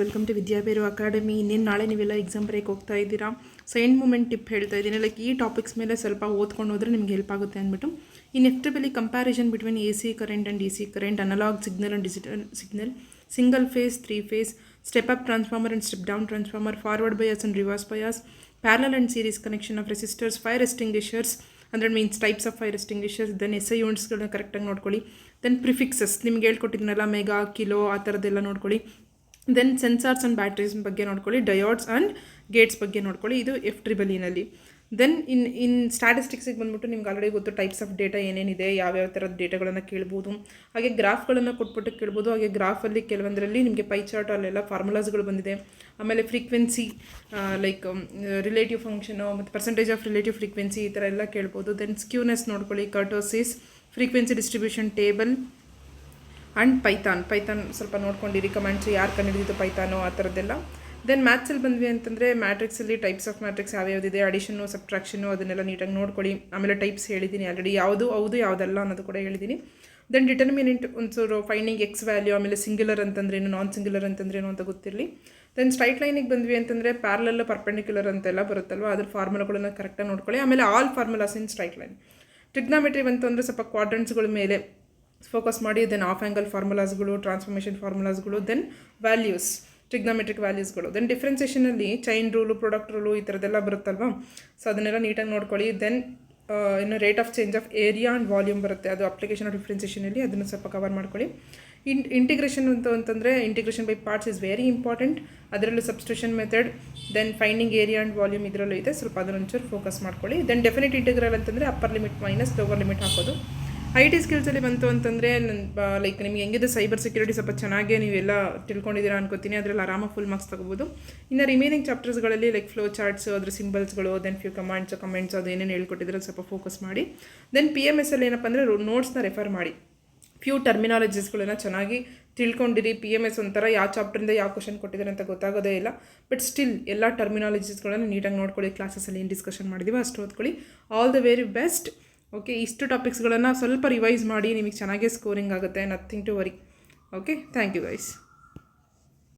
Welcome to ವಿದ್ಯಾಭೇರು academy. ಇನ್ನೇನು ನಾಳೆ ನೀವೆಲ್ಲ ಎಕ್ಸಾಮ್ ಬರೆಯೋಕೆ ಹೋಗ್ತಾ ಇದ್ದೀರಾ. ಸೊ ಎಂಡ್ ಮೂಮೆಂಟ್ ಟಿಪ್ ಹೇಳ್ತಾ ಇದ್ದೀನಿ. ಲೈಕ್ ಈ ಟಾಪಿಕ್ಸ್ ಮೇಲೆ ಸ್ವಲ್ಪ ಓದ್ಕೊಂಡು ಹೋದರೆ ನಿಮಗೆ ಹೆಲ್ಪ್ ಆಗುತ್ತೆ ಅಂದ್ಬಿಟ್ಟು. Inevitably comparison between A C current and D C current, analogue signal and digital signal, single phase, 3 phase, step up transformer and step down transformer, forward bias and reverse bias, parallel and series connection of resistors, fire extinguishers ಅಂದರೆ means types of fire extinguishers, then S I ಯೂನಿಟ್ಸ್ಗಳನ್ನ ಕರೆಕ್ಟಾಗಿ ನೋಡ್ಕೊಳ್ಳಿ. Then prefixes ನಿಮ್ಗೆ ಹೇಳ್ಕೊಟ್ಟಿದ್ನಲ್ಲ, mega, kilo ಆ ಥರದ್ದೆಲ್ಲ ನೋಡ್ಕೊಳ್ಳಿ. Then sensors and batteries ಬಗ್ಗೆ ನೋಡ್ಕೊಳ್ಳಿ. ಡಯೋಡ್ಸ್ ಆ್ಯಂಡ್ ಗೇಟ್ಸ್ ಬಗ್ಗೆ ನೋಡ್ಕೊಳ್ಳಿ. ಇದು ಎಫ್ಟ್ರಿಬಲಿನಲ್ಲಿ. ದೆನ್ ಇನ್ ಸ್ಟ್ಯಾಟಿಸ್ಟಿಕ್ಸಿಗೆ ಬಂದ್ಬಿಟ್ಟು ನಿಮ್ಗೆ ಆಲ್ರೆಡಿ ಗೊತ್ತು ಟೈಪ್ಸ್ ಆಫ್ ಡೇಟಾ ಏನೇನಿದೆ, ಯಾವ್ಯಾವ ಥರದ ಡೇಟಾಗಳನ್ನು ಕೇಳ್ಬೋದು. ಹಾಗೆ ಗ್ರಾಫ್ಗಳನ್ನು ಕೊಟ್ಬಿಟ್ಟು ಕೇಳ್ಬೋದು. ಹಾಗೆ ಗ್ರಾಫಲ್ಲಿ ಕೆಲವೊಂದರಲ್ಲಿ ನಿಮಗೆ ಪೈ ಚಾರ್ಟ್ ಅಲ್ಲೆಲ್ಲ ಫಾರ್ಮುಲಾಸ್ಗಳು ಬಂದಿದೆ. ಆಮೇಲೆ ಫ್ರೀಕ್ವೆನ್ಸಿ ಲೈಕ್ ರಿಲೇಟಿವ್ ಫಂಕ್ಷನು ಮತ್ತು ಪರ್ಸೆಂಟೇಜ್ ಆಫ್ ರಿಲೇಟಿವ್ ಫ್ರೀಕ್ವೆನ್ಸಿ ಈ ಥರ ಎಲ್ಲ ಕೇಳ್ಬೋದು. ದೆನ್ ಸ್ಕ್ಯೂನೆಸ್ ನೋಡ್ಕೊಳ್ಳಿ, kurtosis, frequency distribution table and Python ಸ್ವಲ್ಪ ನೋಡ್ಕೊಂಡಿರಿ. ಕಮೆಂಟ್ಸು ಯಾರು ಕಂಡುಹಿಡಿದಿದ್ದು ಪೈಥಾನು ಆ ಥರದ್ದೆಲ್ಲ. ದೆನ್ ಮ್ಯಾಥ್ಸಲ್ಲಿ ಬಂದ್ವಿ ಅಂತಂದರೆ ಮ್ಯಾಟ್ರಿಕ್ಸಲ್ಲಿ ಟೈಪ್ಸ್ ಆಫ್ ಮ್ಯಾಟ್ರಿಕ್ಸ್ ಯಾವ್ಯಾವುದಿದೆ, ಅಡಿಷನ್ನು ಸಬ್ಟ್ರಾಕ್ಷನ್ನು ಅದನ್ನೆಲ್ಲ ನೀಟಾಗಿ ನೋಡ್ಕೊಳ್ಳಿ. ಆಮೇಲೆ ಟೈಪ್ಸ್ ಹೇಳಿದ್ದೀನಿ ಆಲ್ರೆಡಿ, ಯಾವುದು ಹೌದು ಯಾವುದಲ್ಲ ಅನ್ನೋದು ಕೂಡ ಹೇಳಿದ್ದೀನಿ. ದೆನ್ ಡಿಟರ್ಮಿನೆಂಟ್ ಒಂಚೂರು ಫೈಂಡಿಂಗ್ ಎಕ್ಸ್ ವ್ಯಾಲ್ಯೂ, ಆಮೇಲೆ ಸಿಂಗ್ಯುಲರ್ ಅಂತಂದ್ರೇನು, ನಾನ್ ಸಿಂಗ್ಯುಲರ್ ಅಂತಂದ್ರೇನು ಅಂತ ಗೊತ್ತಿರಲಿ. ದೆನ್ ಸ್ಟ್ರೈಟ್ ಲೈನಿಗೆ ಬಂದ್ವಿ ಅಂತಂದರೆ ಪ್ಯಾರಲಲ್ ಪರ್ಪೆಂಡಿಕ್ಯುಲರ್ ಅಂತೆಲ್ಲ ಬರುತ್ತಲ್ವ, ಅದ್ರ ಫಾರ್ಮುಲಾಗಳನ್ನು ಕರೆಕ್ಟಾಗಿ ನೋಡ್ಕೊಳ್ಳಿ. ಆಮೇಲೆ all formulas in straight line. Trigonometry ಬಂತು ಅಂದರೆ ಸ್ವಲ್ಪ ಕ್ವಾಡ್ರೆಂಟ್ಸ್ಗಳ ಮೇಲೆ ಫೋಕಸ್ ಮಾಡಿ. ದೆನ್ ಆಫ್ ಆ್ಯಂಗಲ್ ಫಾರ್ಮುಲಾಸ್ಗಳು, ಟ್ರಾನ್ಸ್ಫಾರ್ಮೇಷನ್ ಫಾರ್ಮುಲಾಸ್ಗಳು, ದೆನ್ ವ್ಯಾಲ್ಯೂಸ್, ಟ್ರಿಗ್ನಾಮೆಟ್ರಿಕ್ ವ್ಯಾಲ್ಯೂಸ್ಗಳು. ದೆನ್ ಡಿಫ್ರೆನ್ಸೇಷನಲ್ಲಿ ಚೈನ್ ರೂಲು, ಪ್ರಾಡಕ್ಟ್ ರೂಲು ಈ ಥರದ್ದೆಲ್ಲ ಬರುತ್ತಲ್ವ, ಸೊ ಅದನ್ನೆಲ್ಲ ನೀಟಾಗಿ ನೋಡ್ಕೊಳ್ಳಿ. ದೆನ್ ಇನ್ನು rate of change of area and volume ಬರುತ್ತೆ, ಅದು ಅಪ್ಲಿಕೇಶನ್ ಆಫ್ ಡಿಫ್ರೆನ್ಸೇಷನಲ್ಲಿ, ಅದನ್ನು ಸ್ವಲ್ಪ ಕವರ್ ಮಾಡ್ಕೊಳ್ಳಿ. ಇಂಟಿಗ್ರೇಷನ್ ಅಂತಂದರೆ integration by parts is very important. ಅದರಲ್ಲೂ substitution method, then finding area and volume ಇದರಲ್ಲೂ ಇದೆ, ಸ್ವಲ್ಪ ಅದನ್ನೊಂಚೂರು ಫೋಕಸ್ ಮಾಡ್ಕೊಳ್ಳಿ. ದೆನ್ ಡೆಫಿನೆಟ್ ಇಂಟಿಗ್ರಲ್ ಅಂತಂದರೆ upper limit minus lower limit ಹಾಕೋದು. IT ಸ್ಕಿಲ್ಸಲ್ಲಿ ಬಂತು ಅಂತಂದರೆ ಲೈಕ್ ನಿಮಗೆ ಹೆಂಗಿದೆ ಸೈಬರ್ ಸೆಕ್ಯೂರಿಟಿ ಸ್ವಲ್ಪ ಚೆನ್ನಾಗೇ ನೀವೆಲ್ಲ ತಿಳ್ಕೊಂಡಿದ್ದೀರಾ ಅನ್ಕೋತೀನಿ. ಅದರಲ್ಲಿ ಆರಾಮಾಗಿ ಫುಲ್ ಮಾರ್ಕ್ಸ್ ತೊಗೋಬೋದು. ಇನ್ನು ರಿಮೈನಿಂಗ್ ಚಾಪ್ಟರ್ಸ್ಗಳಲ್ಲಿ ಲೈಕ್ ಫ್ಲೋ ಚಾರ್ಟ್ಸು, ಅದ್ರ ಸಿಂಬಲ್ಸ್ಗಳು, ದೆನ್ ಫ್ಯೂ ಕಮೆಂಟ್ಸ್ ಅದು ಏನೇನು ಹೇಳ್ಕೊಟ್ಟಿದ್ರೆ ಸ್ವಲ್ಪ ಫೋಕಸ್ ಮಾಡಿ. ದೆನ್ PMS ಅಲ್ಲಿ ಏನಪ್ಪ ಅಂದರೆ ನೋಟ್ಸ್ನ ರೆಫರ್ ಮಾಡಿ. ಫ್ಯೂ ಟರ್ಮಿನಾಲಜೀಸ್ಗಳನ್ನ ಚೆನ್ನಾಗಿ ತಿಳ್ಕೊಂಡಿರಿ. PMS ಒಂಥರ ಯಾವ ಚಾಪ್ಟರಿಂದ ಯಾವ ಕ್ವಶನ್ ಕೊಟ್ಟಿದ್ದಾರೆ ಅಂತ ಗೊತ್ತಾಗೋದೇ ಇಲ್ಲ. ಬಟ್ ಸ್ಟಿಲ್ ಎಲ್ಲ ಟರ್ಮಿನಾಲಜೀಸ್ಗಳನ್ನು ನೀಟಾಗಿ ನೋಡ್ಕೊಳ್ಳಿ. ಕ್ಲಾಸಸಲ್ಲಿ ಏನು ಡಿಸ್ಕಷನ್ ಮಾಡಿದ್ದೀವಿ ಅಷ್ಟು ಓದ್ಕೊಳ್ಳಿ. All the very best. Okay, ಇಷ್ಟು ಟಾಪಿಕ್ಸ್ಗಳನ್ನು ಸ್ವಲ್ಪ ರಿವೈಸ್ ಮಾಡಿ, ನಿಮಗೆ ಚೆನ್ನಾಗೇ ಸ್ಕೋರಿಂಗ್ ಆಗುತ್ತೆ. Nothing to worry. Okay, thank you guys.